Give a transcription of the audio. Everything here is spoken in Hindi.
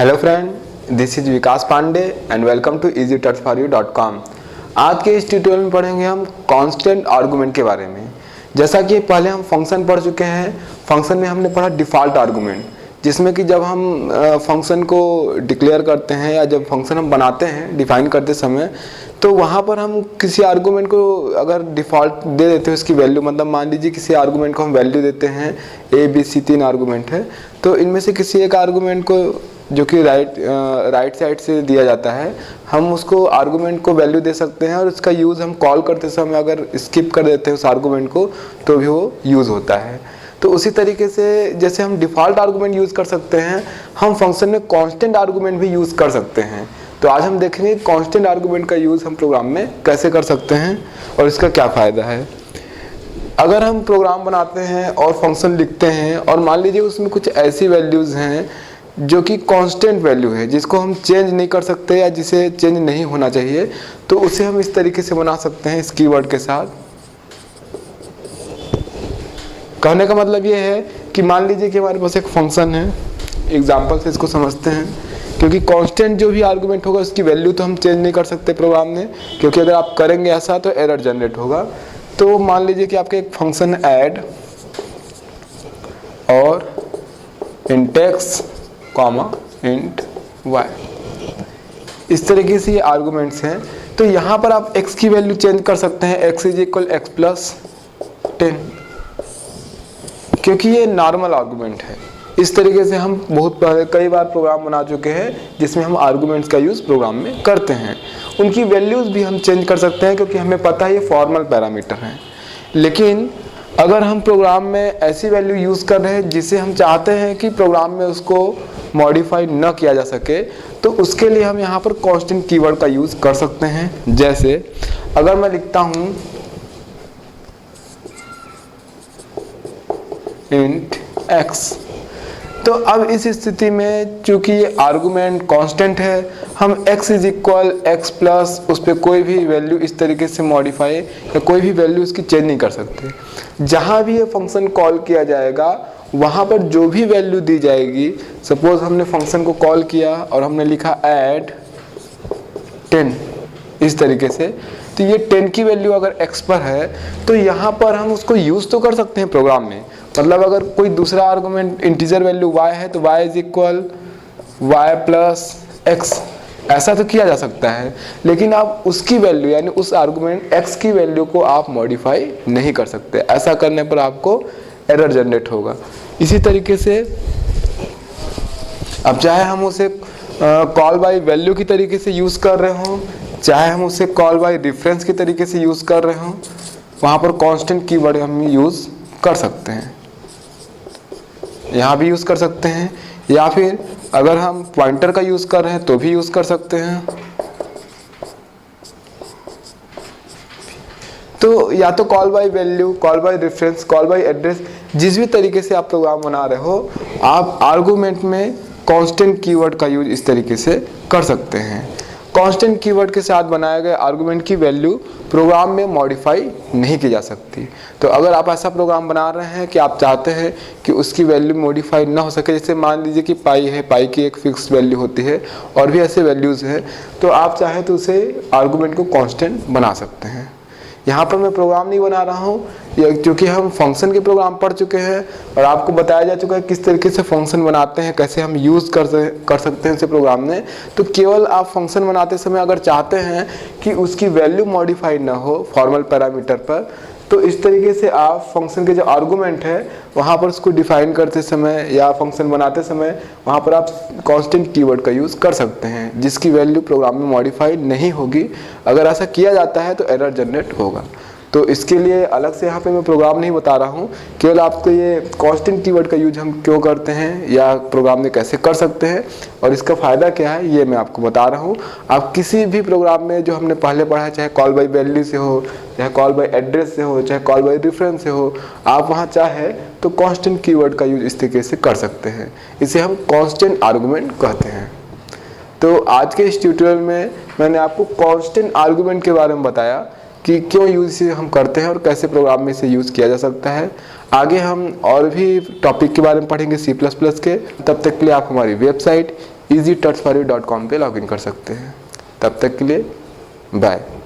Hello friend, this is Vikas Pandey and welcome to easytutsforyou.com। आज के इस ट्यूटोरियल में पढ़ेंगे हम कांस्टेंट आर्गुमेंट के बारे में। जैसा कि पहले हम फंक्शन पढ़ चुके हैं, फंक्शन में हमने पढ़ा डिफ़ॉल्ट आर्गुमेंट, जिसमें कि जब हम फंक्शन को डिक्लेयर करते हैं या जब फंक्शन हम बनाते हैं डिफाइन करते समय, तो वहाँ पर हम किसी आर्गुमेंट को अगर डिफ़ॉल्ट दे देते हैं उसकी वैल्यू, मतलब मान लीजिए किसी आर्गुमेंट को हम वैल्यू देते हैं ए बी सी, 3 आर्गुमेंट है, तो इनमें से किसी एक आर्गुमेंट को जो कि राइट साइड से दिया जाता है, हम उसको आर्गुमेंट को वैल्यू दे सकते हैं और उसका यूज़ हम कॉल करते समय अगर स्किप कर देते हैं उस आर्गुमेंट को तो भी वो यूज़ होता है। तो उसी तरीके से जैसे हम डिफ़ॉल्ट आर्गुमेंट यूज़ कर सकते हैं, हम फंक्शन में कांस्टेंट आर्गुमेंट भी यूज़ कर सकते हैं। तो आज हम देखेंगे कांस्टेंट आर्गुमेंट का यूज़ हम प्रोग्राम में कैसे कर सकते हैं और इसका क्या फ़ायदा है। अगर हम प्रोग्राम बनाते हैं और फंक्शन लिखते हैं और मान लीजिए उसमें कुछ ऐसी वैल्यूज़ हैं जो कि कांस्टेंट वैल्यू है, जिसको हम चेंज नहीं कर सकते या जिसे चेंज नहीं होना चाहिए, तो उसे हम इस तरीके से बना सकते हैं इस कीवर्ड के साथ। कहने का मतलब ये है कि मान लीजिए कि हमारे पास एक फंक्शन है, एग्जांपल से इसको समझते हैं, क्योंकि कांस्टेंट जो भी आर्गुमेंट होगा उसकी वैल्यू तो हम चेंज नहीं कर सकते प्रोग्राम में, क्योंकि अगर आप करेंगे ऐसा तो एरर जनरेट होगा। तो मान लीजिए कि आपके एक फंक्शन ऐड और int X comma int Y, इस तरीके से ये आर्गुमेंट्स हैं। तो यहाँ पर आप x की वैल्यू चेंज कर सकते हैं, x is equal x plus 10, क्योंकि ये नॉर्मल आर्गुमेंट है। इस तरीके से हम बहुत पहले कई बार प्रोग्राम बना चुके हैं जिसमें हम आर्गुमेंट्स का यूज़ प्रोग्राम में करते हैं। उनकी वैल्यूज़ भी हम चेंज कर सकते हैं क्योंकि हमें पता है ये फॉर्मल पैरामीटर हैं। लेकिन अगर हम प्रोग्राम में ऐसी वैल्यू यूज़ कर रहे हैं जिसे हम चाहते हैं कि प्रोग्राम में उसको मॉडिफाई न किया जा सके, तो उसके लिए हम यहाँ पर कांस्टेंट कीवर्ड का यूज़ कर सकते हैं। जैसे अगर मैं लिखता हूँ इंट एक्स, तो अब इस स्थिति में चूंकि ये आर्गुमेंट कांस्टेंट है, हम x is equal x plus उस पर कोई भी वैल्यू इस तरीके से मॉडिफाई या कोई भी वैल्यू उसकी चेंज नहीं कर सकते। जहाँ भी ये फंक्शन कॉल किया जाएगा वहाँ पर जो भी वैल्यू दी जाएगी, सपोज हमने फंक्शन को कॉल किया और हमने लिखा ऐड 10 इस तरीके से, तो ये 10 की वैल्यू अगर x पर है तो यहाँ पर हम उसको यूज़ तो कर सकते हैं प्रोग्राम में। मतलब अगर कोई दूसरा आर्गुमेंट इंटीजर वैल्यू y है तो y is equal Y plus X, ऐसा तो किया जा सकता है। लेकिन आप उसकी वैल्यू यानी उस आर्गुमेंट x की वैल्यू को आप मॉडिफाई नहीं कर सकते। ऐसा करने पर आपको एरर जनरेट होगा। इसी तरीके से अब चाहे हम उसे कॉल बाय वैल्यू की तरीके से यूज़ कर रहे हों, चाहे हम उसे कॉल बाय रेफरेंस की तरीके से यूज़ कर रहे हों, वहाँ पर कांस्टेंट कीवर्ड हम यूज़ कर सकते हैं। यहाँ भी यूज़ कर सकते हैं, या फिर अगर हम पॉइंटर का यूज़ कर रहे हैं तो भी यूज़ कर सकते हैं। तो या तो call by value, call by reference, call by address, जिस भी तरीके से आप प्रोग्राम बना रहे हो, आप आर्गुमेंट में कांस्टेंट कीवर्ड का यूज इस तरीके से कर सकते हैं। कांस्टेंट कीवर्ड के साथ बनाए गए आर्गुमेंट की वैल्यू प्रोग्राम में मॉडिफाई नहीं की जा सकती। तो अगर आप ऐसा प्रोग्राम बना रहे हैं कि आप चाहते हैं कि उसकी वैल्यू मॉडिफाई ना हो सके, जैसे मान लीजिए कि पाई है, पाई की एक फिक्स वैल्यू होती है और भी ऐसे वैल्यूज़ हैं, तो आप चाहे तो उसे आर्गुमेंट को कांस्टेंट बना सकते हैं। यहाँ पर मैं प्रोग्राम नहीं बना रहा हूँ क्योंकि हम फंक्शन के प्रोग्राम पढ़ चुके हैं और आपको बताया जा चुका है किस तरीके से फंक्शन बनाते हैं, कैसे हम यूज़ कर सकते हैं इसे प्रोग्राम में। तो केवल आप फंक्शन बनाते समय अगर चाहते हैं कि उसकी वैल्यू मॉडिफाई ना हो फॉर्मल पैरामीटर पर, तो इस तरीके से आप फंक्शन के जो आर्गुमेंट है वहाँ पर उसको डिफाइन करते समय या फंक्शन बनाते समय वहाँ पर आप कांस्टेंट कीवर्ड का यूज़ कर सकते हैं, जिसकी वैल्यू प्रोग्राम में मॉडिफाई नहीं होगी। अगर ऐसा किया जाता है तो एरर जनरेट होगा। तो इसके लिए अलग से यहाँ पे मैं प्रोग्राम नहीं बता रहा हूँ, केवल आपको ये कांस्टेंट कीवर्ड का यूज हम क्यों करते हैं या प्रोग्राम में कैसे कर सकते हैं और इसका फ़ायदा क्या है ये मैं आपको बता रहा हूँ। आप किसी भी प्रोग्राम में जो हमने पहले पढ़ा है, चाहे कॉल बाय वैल्यू से हो, चाहे कॉल बाय एड्रेस से हो, चाहे कॉल बाय रेफरेंस से हो, आप वहाँ चाहे तो कांस्टेंट कीवर्ड का यूज इस तरीके से कर सकते हैं। इसे हम कांस्टेंट आर्गुमेंट कहते हैं। तो आज के इस ट्यूटोरियल में मैंने आपको कांस्टेंट आर्गुमेंट के बारे में बताया कि क्यों यूज़ इसे हम करते हैं और कैसे प्रोग्राम में इसे यूज़ किया जा सकता है। आगे हम और भी टॉपिक के बारे में पढ़ेंगे C++ के। तब तक के लिए आप हमारी वेबसाइट easytutsforyou.com पे लॉगिन कर सकते हैं। तब तक के लिए बाय।